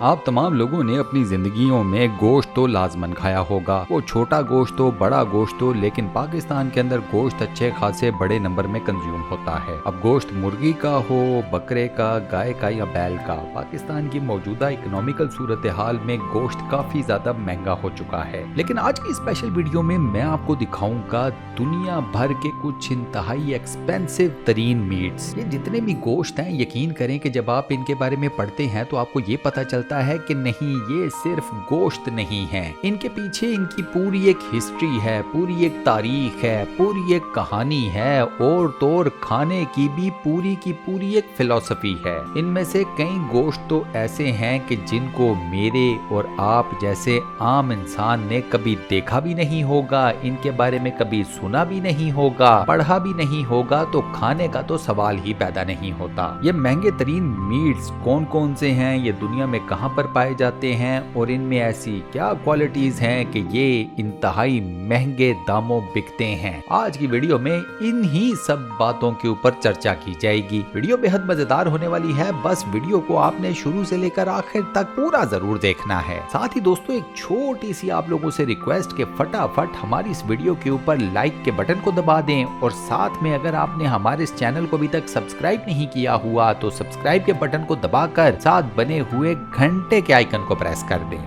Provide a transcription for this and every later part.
आप तमाम लोगों ने अपनी जिंदगियों में गोश्त तो लाजमन खाया होगा, वो छोटा गोश्त हो बड़ा गोश्त हो, लेकिन पाकिस्तान के अंदर गोश्त अच्छे खासे बड़े नंबर में कंज्यूम होता है। अब गोश्त मुर्गी का हो, बकरे का, गाय का या बैल का, पाकिस्तान की मौजूदा इकोनॉमिकल सूरत हाल में गोश्त काफी ज्यादा महंगा हो चुका है। लेकिन आज की स्पेशल वीडियो में मैं आपको दिखाऊंगा दुनिया भर के कुछ इंतहाई एक्सपेंसिव तरीन मीट्स। ये जितने भी गोश्त हैं, यकीन करें कि जब आप इनके बारे में पढ़ते हैं तो आपको ये पता चलता है कि नहीं, ये सिर्फ गोश्त नहीं है, इनके पीछे इनकी पूरी एक हिस्ट्री है, पूरी एक तारीख है, पूरी एक कहानी है, और तौर खाने की भी पूरी एक फिलॉसफी है। इनमें से कई गोश्त तो ऐसे हैं कि जिनको मेरे और आप जैसे आम इंसान ने कभी देखा भी नहीं होगा, इनके बारे में कभी सुना भी नहीं होगा, पढ़ा भी नहीं होगा, तो खाने का तो सवाल ही पैदा नहीं होता। ये महंगे तरीन मीट्स कौन कौन से हैं, ये दुनिया में कहां पर पाए जाते हैं, और इनमें ऐसी क्या क्वालिटीज हैं कि ये इंतहाई महंगे दामों बिकते हैं। आज की वीडियो में इन्हीं सब बातों के ऊपर चर्चा की जाएगी। वीडियो बेहद मजेदार होने वाली है, बस वीडियो को आपने शुरू से लेकर आखिर तक पूरा जरूर देखना है। साथ ही दोस्तों, एक छोटी सी आप लोगों से रिक्वेस्ट के फटाफट हमारी इस वीडियो के ऊपर लाइक के बटन को दबा दें, और साथ में अगर आपने हमारे इस चैनल को अभी तक सब्सक्राइब नहीं किया हुआ तो सब्सक्राइब के बटन को दबाकर साथ बने हुए घंटे के आइकन को प्रेस कर दें।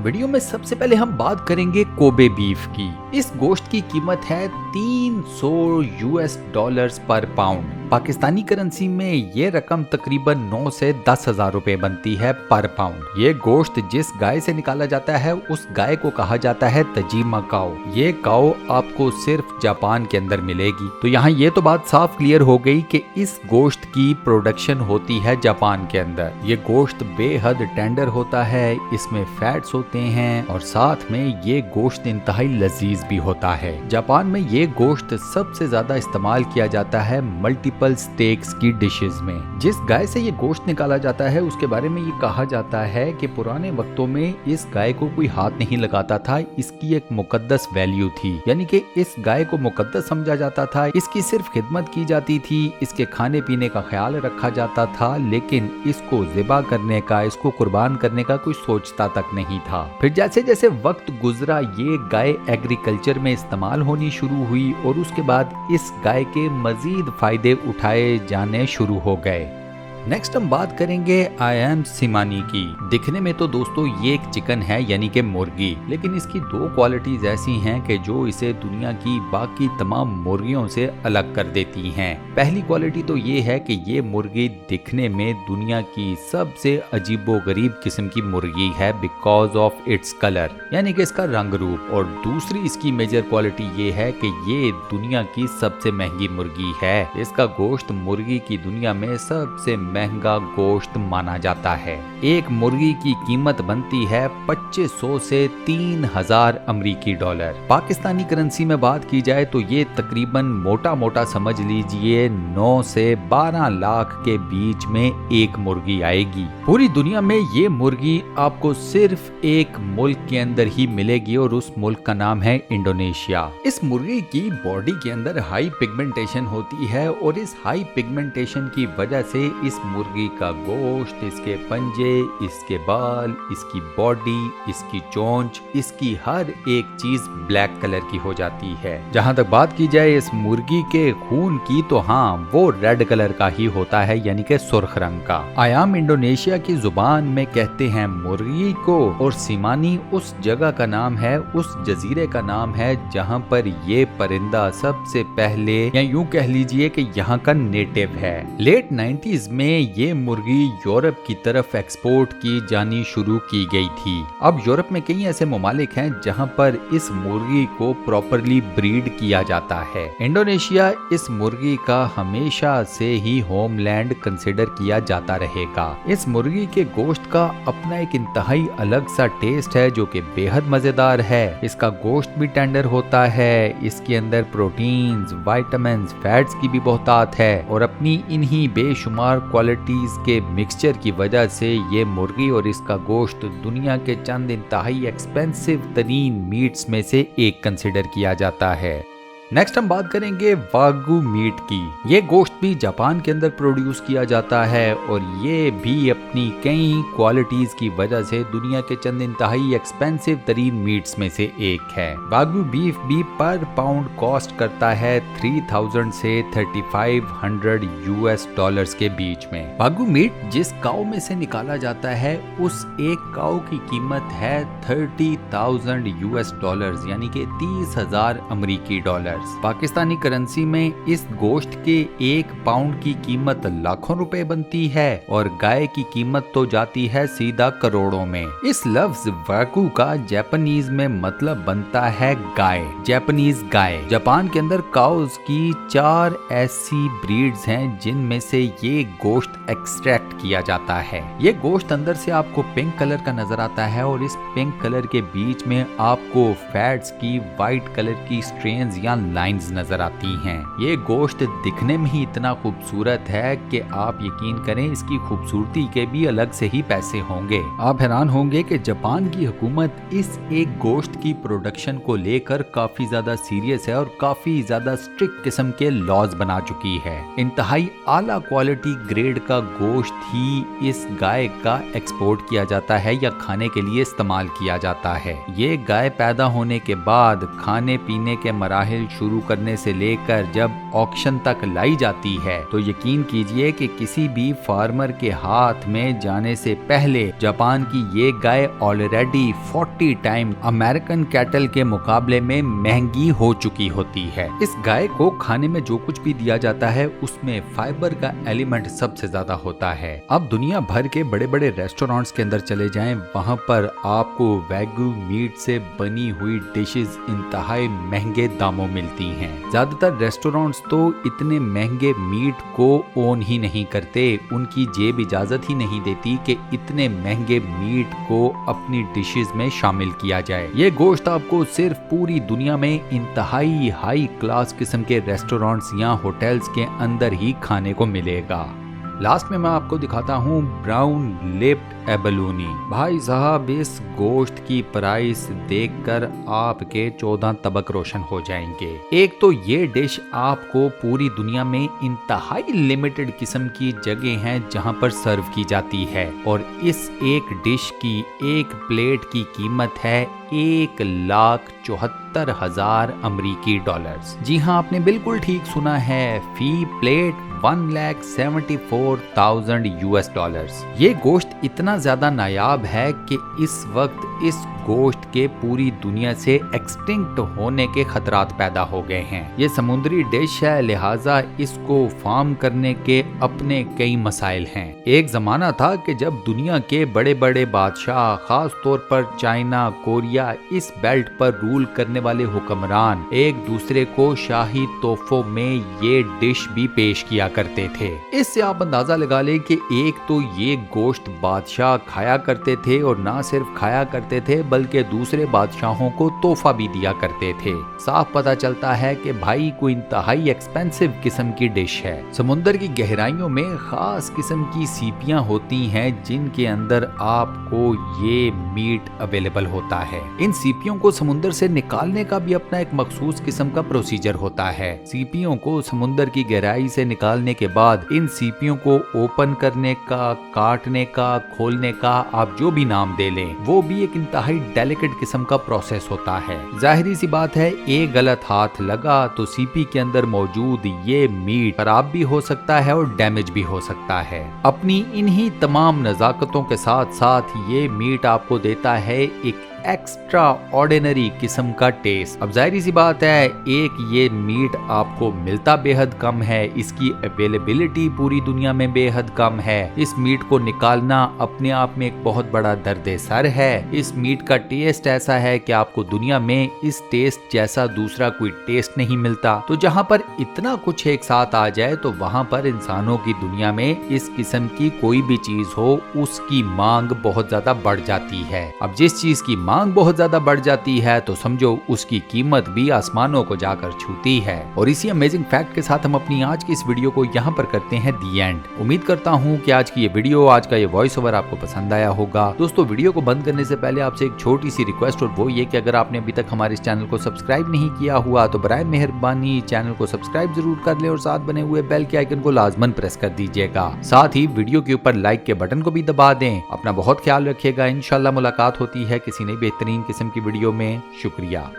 वीडियो में सबसे पहले हम बात करेंगे कोबे बीफ की। इस गोश्त की कीमत है $300 पर पाउंड। पाकिस्तानी करेंसी में ये रकम तकरीबन 9 से 10 हजार रुपए बनती है पर पाउंड। ये गोश्त जिस गाय से निकाला जाता है उस गाय को कहा जाता है तजीमा काओ। ये काओ आपको सिर्फ जापान के अंदर मिलेगी। तो यहाँ ये तो बात साफ क्लियर हो गई कि इस गोश्त की प्रोडक्शन होती है जापान के अंदर। ये गोश्त बेहद टेंडर होता है, इसमें फैट्स होते हैं, और साथ में ये गोश्त इंतहाई लजीज भी होता है। जापान में ये गोश्त सबसे ज्यादा इस्तेमाल किया जाता है मल्टीपल स्टेक्स की डिशेस में। जिस गाय से ये गोश्त निकाला जाता है उसके बारे में ये कहा जाता है कि पुराने वक्तों में इस गाय को कोई हाथ नहीं लगाता था, इसकी एक मुकद्दस वैल्यू थी, यानी कि इस गाय को मुकद्दस समझा जाता था, इसकी सिर्फ खिदमत की जाती थी, इसके खाने पीने का ख्याल रखा जाता था, लेकिन इसको ज़िबा करने का, इसको कुर्बान करने का कोई सोचता तक नहीं था। फिर जैसे जैसे वक्त गुजरा ये गाय एग्रीकल्चर में इस्तेमाल होनी शुरू हुई, और उसके बाद इस गाय के मजीद फायदे उठाए जाने शुरू हो गए। नेक्स्ट हम बात करेंगे आयाम सिमानी की। दिखने में तो दोस्तों ये एक चिकन है, यानी कि मुर्गी, लेकिन इसकी दो क्वालिटीज ऐसी हैं कि जो इसे दुनिया की बाकी तमाम मुर्गियों से अलग कर देती हैं। पहली क्वालिटी तो ये है कि ये मुर्गी दिखने में दुनिया की सबसे अजीबोगरीब किस्म की मुर्गी है बिकॉज ऑफ इट्स कलर, यानी कि इसका रंग रूप। और दूसरी इसकी मेजर क्वालिटी ये है कि ये दुनिया की सबसे महंगी मुर्गी है। इसका गोश्त मुर्गी की दुनिया में सबसे महंगा गोश्त माना जाता है। एक मुर्गी की कीमत बनती है 2500 से 3000 अमेरिकी डॉलर। पाकिस्तानी करेंसी में बात की जाए तो ये तकरीबन मोटा मोटा समझ लीजिए 9 से 12 लाख के बीच में एक मुर्गी आएगी। पूरी दुनिया में ये मुर्गी आपको सिर्फ एक मुल्क के अंदर ही मिलेगी, और उस मुल्क का नाम है इंडोनेशिया। इस मुर्गी की बॉडी के अंदर हाई पिगमेंटेशन होती है, और इस हाई पिगमेंटेशन की वजह से इस मुर्गी का गोश्त, इसके पंजे, इसके बाल, इसकी बॉडी, इसकी चोंच, इसकी हर एक चीज ब्लैक कलर की हो जाती है। जहां तक बात की जाए इस मुर्गी के खून की, तो हाँ, वो रेड कलर का ही होता है, यानी कि सुर्ख रंग का। आयाम इंडोनेशिया की जुबान में कहते हैं मुर्गी को, और सिमानी उस जगह का नाम है, उस जजीरे का नाम है जहां पर ये परिंदा सबसे पहले, या यूं कह लीजिए कि यहाँ का नेटिव है। लेट 90s में ये मुर्गी यूरोप की तरफ एक्सपोर्ट की जानी शुरू की गई थी। अब यूरोप में कई ऐसे ममालिक हैं जहां पर इस मुर्गी को प्रॉपरली ब्रीड किया जाता है। इंडोनेशिया इस मुर्गी का हमेशा से ही होमलैंड कंसिडर किया जाता रहेगा। इस मुर्गी के गोश्त का अपना एक इंतहाई अलग सा टेस्ट है जो कि बेहद मजेदार है। इसका गोश्त भी टेंडर होता है, इसके अंदर प्रोटीन्स, विटामिन्स, फैट्स की भी बहुतात है, और अपनी इन्हीं बेशुमार क्वालिटीज के मिक्सचर की वजह से ये मुर्गी और इसका गोश्त दुनिया के चंद इंतहाई एक्सपेंसिव तरीन मीट्स में से एक कंसिडर किया जाता है। नेक्स्ट हम बात करेंगे वागू मीट की। ये गोश्त भी जापान के अंदर प्रोड्यूस किया जाता है और ये भी अपनी कई क्वालिटीज की वजह से दुनिया के चंद इंतहाई एक्सपेंसिव तरीन मीट्स में से एक है। वागू बीफ भी पर पाउंड कॉस्ट करता है 3000 से 3500 यूएस डॉलर्स के बीच में। वागू मीट जिस काऊ में से निकाला जाता है उस एक काऊ की कीमत है 30,000 यूएस डॉलर्स यानी कि 30,000 अमेरिकी डॉलर्स। पाकिस्तानी करेंसी में इस गोश्त के एक पाउंड की कीमत लाखों रुपए बनती है और गाय की कीमत तो जाती है सीधा करोड़ों में। इस लफ्ज वागू का जापानीज में मतलब बनता है गाय, जापानीज गाय। जापान के अंदर काउस की 4 ऐसी ब्रीड्स हैं जिनमें से ये गोश्त एक्सट्रैक्ट किया जाता है। ये गोश्त अंदर से आपको पिंक कलर का नजर आता है और इस पिंक कलर के बीच में आपको फैट्स की वाइट कलर की स्ट्रेन्स या लाइंस नजर आती हैं। ये गोश्त दिखने में ही इतना खूबसूरत है कि आप यकीन करें इसकी खूबसूरती के भी अलग से ही पैसे होंगे। आप हैरान होंगे कि जापान की हुकूमत इस एक गोश्त की प्रोडक्शन को लेकर काफी ज्यादा सीरियस है और काफी ज्यादा स्ट्रिक्ट किस्म के लॉज बना चुकी है। इंतहाई आला क्वालिटी ग्रेड का गोश्त ही इस गाय का एक्सपोर्ट किया जाता है या खाने के लिए इस्तेमाल किया जाता है। ये गाय पैदा होने के बाद खाने पीने के मराहिल शुरू करने से लेकर जब ऑक्शन तक लाई जाती है तो यकीन कीजिए कि किसी भी फार्मर के हाथ में जाने से पहले जापान की ये गाय ऑलरेडी 40 टाइम अमेरिकन कैटल के मुकाबले में महंगी हो चुकी होती है। इस गाय को खाने में जो कुछ भी दिया जाता है उसमें फाइबर का एलिमेंट सबसे ज्यादा होता है। अब दुनिया भर के बड़े बड़े रेस्टोरेंट्स के अंदर चले जाएं, वहां पर आपको वागू मीट से बनी हुई डिशेस इंतहाई महंगे दामों मिलती हैं। ज्यादातर रेस्टोरेंट्स तो इतने महंगे मीट को ओन ही नहीं करते, उनकी जेब इजाजत ही नहीं देती कि इतने महंगे मीट को अपनी डिशेस में शामिल किया जाए। ये गोश्त आपको सिर्फ पूरी दुनिया में इंतहाई हाई क्लास किस्म के रेस्टोरेंट्स या होटल्स के अंदर ही खाने को मिलेगा। लास्ट में मैं आपको दिखाता हूँ ब्राउन लिप्ड एबलूनी। भाई साहब इस गोश्त की प्राइस देखकर आपके 14 तबक रोशन हो जाएंगे। एक तो ये डिश आपको पूरी दुनिया में इंतहाई लिमिटेड किस्म की जगह हैं जहां पर सर्व की जाती है और इस एक डिश की एक प्लेट की कीमत है 1,74,000 अमेरिकी डॉलर्स। जी हाँ, आपने बिल्कुल ठीक सुना है, फी प्लेट 1,74,000 यूएस डॉलर्स। ये गोश्त इतना ज्यादा नायाब है कि इस वक्त इस गोश्त के पूरी दुनिया से एक्सटिंक्ट होने के खतरात पैदा हो गए हैं। ये समुद्री डिश है, लिहाजा इसको फार्म करने के अपने कई मसाइल हैं। एक जमाना था कि जब दुनिया के बड़े बड़े बादशाह, खास तौर पर चाइना, कोरिया, इस बेल्ट पर रूल करने वाले हुक्मरान एक दूसरे को शाही तोहफों में ये डिश भी पेश किया करते थे। इससे आप अंदाजा लगा लें कि एक तो ये गोश्त बादशाह खाया करते थे और ना सिर्फ खाया करते थे बल्कि दूसरे बादशाहों को तोहफा भी दिया करते थे। साफ पता चलता है कि भाई कोई इंतहाई एक्सपेंसिव किस्म की डिश है। समुद्र की गहराइयों में खास किस्म की सीपियां होती हैं जिनके अंदर आपको ये मीट अवेलेबल होता है। इन सीपियों को समुद्र से निकालने का भी अपना एक मखसूस किस्म का प्रोसीजर होता है। सीपियों को समुद्र की गहराई से निकालने के बाद इन सीपियों को ओपन करने का, काटने का, खोलने का, आप जो भी नाम दे लें, वो भी एक इंतहाई डेलिकेट किस्म का प्रोसेस होता है। जाहिरी सी बात है, एक गलत हाथ लगा तो सीपी के अंदर मौजूद ये मीट खराब भी हो सकता है और डैमेज भी हो सकता है। अपनी इन्हीं तमाम नजाकतों के साथ साथ ये मीट आपको देता है एक एक्स्ट्रा ऑर्डिनरी किस्म का टेस्ट। अब जाहिर सी बात है, एक ये मीट आपको मिलता बेहद कम है, इसकी अवेलेबिलिटी पूरी दुनिया में बेहद कम है। इस मीट को निकालना अपने आप में एक बहुत बड़ा दर्द सर है। इस मीट का टेस्ट ऐसा है कि आपको दुनिया में इस टेस्ट जैसा दूसरा कोई टेस्ट नहीं मिलता। तो जहाँ पर इतना कुछ एक साथ आ जाए तो वहाँ पर इंसानों की दुनिया में इस किस्म की कोई भी चीज हो उसकी मांग बहुत ज्यादा बढ़ जाती है। अब जिस चीज की मांग बहुत ज्यादा बढ़ जाती है तो समझो उसकी कीमत भी आसमानों को जाकर छूती है। और इसी अमेजिंग फैक्ट के साथ हम अपनी आज की इस वीडियो को यहाँ पर करते हैं दी एंड। उम्मीद करता हूँ कि आज की ये वीडियो, आज का ये वॉइस ओवर आपको पसंद आया होगा। दोस्तों वीडियो को बंद करने से पहले आपसे एक छोटी सी रिक्वेस्ट, और वो ये कि अगर आपने अभी तक हमारे इस चैनल को सब्सक्राइब नहीं किया हुआ तो बराए मेहरबानी चैनल को सब्सक्राइब जरूर कर ले और साथ बने हुए बेल के आइकन को लाजमन प्रेस कर दीजिएगा। साथ ही वीडियो के ऊपर लाइक के बटन को भी दबा दें। अपना बहुत ख्याल रखिएगा। इंशाल्लाह मुलाकात होती है किसी नई बेहतरीन किस्म की वीडियो में। शुक्रिया।